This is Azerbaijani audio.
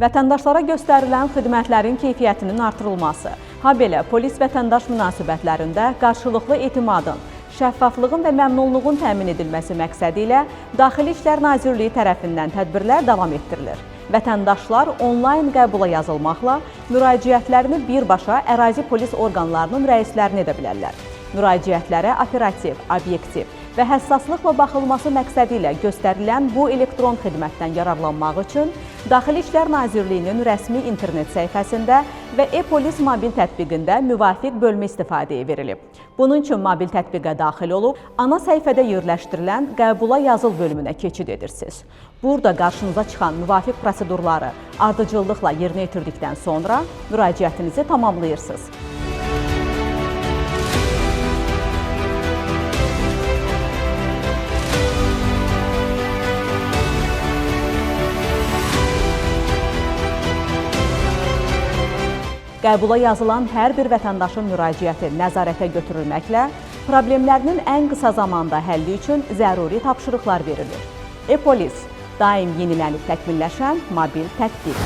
Vətəndaşlara göstərilən xidmətlərin keyfiyyətinin artırılması, habelə polis-vətəndaş münasibətlərində qarşılıqlı etimadın, şəffaflığın və məmnunluğun təmin edilməsi məqsədi ilə Daxili İşlər Nazirliyi tərəfindən tədbirlər davam etdirilir. Vətəndaşlar onlayn qəbula yazılmaqla müraciətlərini birbaşa ərazi polis orqanlarının rəislərinə edə bilərlər. Müraciətlərə operativ, obyektiv və həssaslıqla baxılması məqsədi ilə göstərilən bu elektron xidmətdən yararlanmaq üçün Daxili İşlər Nazirliyinin rəsmi internet səhifəsində və e-polis mobil tətbiqində müvafiq bölmə istifadəyə verilib. Bunun üçün mobil tətbiqə daxil olub, ana səhifədə yerləşdirilən qəbula yazıl bölümünə keçid edirsiniz. Burada qarşınıza çıxan müvafiq prosedurları ardıcıllıqla yerinə yetirdikdən sonra müraciətinizi tamamlayırsınız. Qəbula yazılan hər bir vətəndaşın müraciəti nəzarətə götürülməklə problemlərinin ən qısa zamanda həlli üçün zəruri tapşırıqlar verilir. E-polis, daim yenilənib təkmilləşən mobil tətbiq.